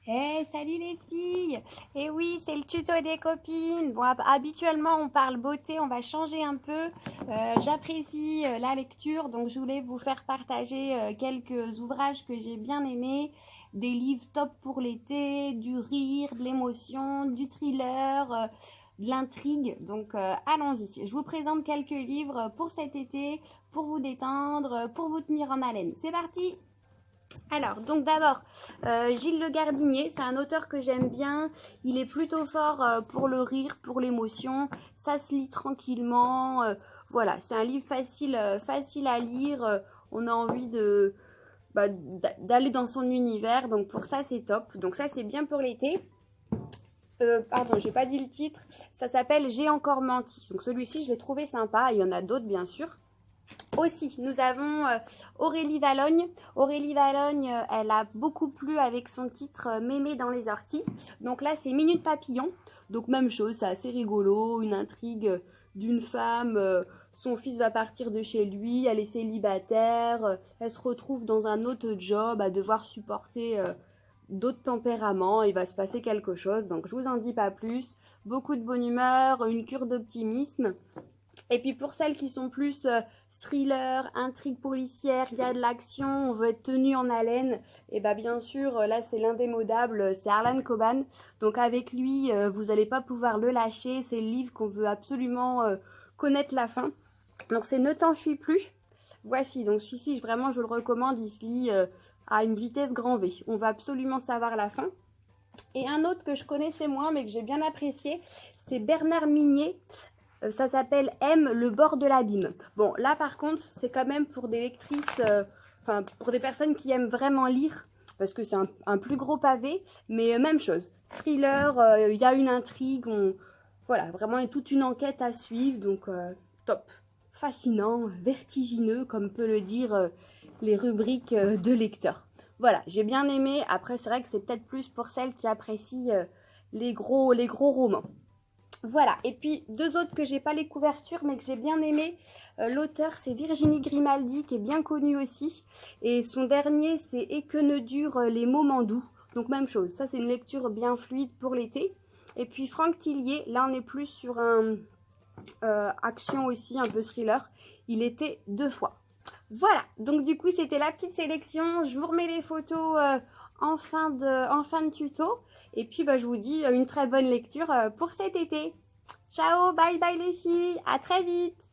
Hey, salut les filles! Et oui, c'est le tuto des copines. Bon, habituellement, on parle beauté, on va changer un peu. J'apprécie la lecture, donc je voulais vous faire partager quelques ouvrages que j'ai bien aimés, des livres top pour l'été, du rire, de l'émotion, du thriller, de l'intrigue. Donc, allons-y. Je vous présente quelques livres pour cet été, pour vous détendre, pour vous tenir en haleine. C'est parti! Alors, donc d'abord, Gilles Le Gardinier, c'est un auteur que j'aime bien. Il est plutôt fort pour le rire, pour l'émotion. Ça se lit tranquillement. Voilà, c'est un livre facile, facile à lire. On a envie d'aller dans son univers. Donc pour ça, c'est top. Donc ça, c'est bien pour l'été. Pardon, j'ai pas dit le titre. Ça s'appelle J'ai encore menti. Donc celui-ci, je l'ai trouvé sympa. Il y en a d'autres, bien sûr. Aussi, nous avons Aurélie Valogne. Aurélie Valogne, elle a beaucoup plu avec son titre Mémé dans les orties. Donc là, c'est Minute Papillon. Donc même chose, c'est assez rigolo, une intrigue d'une femme. Son fils va partir de chez lui, elle est célibataire. Elle se retrouve dans un autre job à devoir supporter d'autres tempéraments. Il va se passer quelque chose. Donc je vous en dis pas plus. Beaucoup de bonne humeur, une cure d'optimisme. Et puis pour celles qui sont plus thriller, intrigue policière, il y a de l'action, on veut être tenu en haleine, et bah bien sûr, là c'est l'indémodable, c'est Harlan Coban. Donc avec lui, vous n'allez pas pouvoir le lâcher, c'est le livre qu'on veut absolument connaître la fin. Donc c'est Ne t'enfuis plus. Voici, donc celui-ci, vraiment je le recommande, il se lit à une vitesse grand V. On va absolument savoir la fin. Et un autre que je connaissais moins mais que j'ai bien apprécié, c'est Bernard Minier. Ça s'appelle M, le bord de l'abîme. Bon, là par contre, c'est quand même pour des lectrices, enfin pour des personnes qui aiment vraiment lire, parce que c'est un plus gros pavé, mais même chose. Thriller, il y a une intrigue, voilà, vraiment toute une enquête à suivre, donc top. Fascinant, vertigineux, comme peut le dire les rubriques de lecteurs. Voilà, j'ai bien aimé. Après, c'est vrai que c'est peut-être plus pour celles qui apprécient les gros romans. Voilà, et puis deux autres que j'ai pas les couvertures mais que j'ai bien aimé. L'auteur c'est Virginie Grimaldi qui est bien connue aussi. Et son dernier c'est Et que ne durent les moments doux. Donc même chose, ça c'est une lecture bien fluide pour l'été. Et puis Franck Tillier, là on est plus sur un action aussi, un peu thriller. Il était deux fois. Voilà, donc du coup c'était la petite sélection. Je vous remets les photos en fin de tuto. Et puis bah, je vous dis une très bonne lecture pour cet été. Ciao, bye bye les filles, à très vite.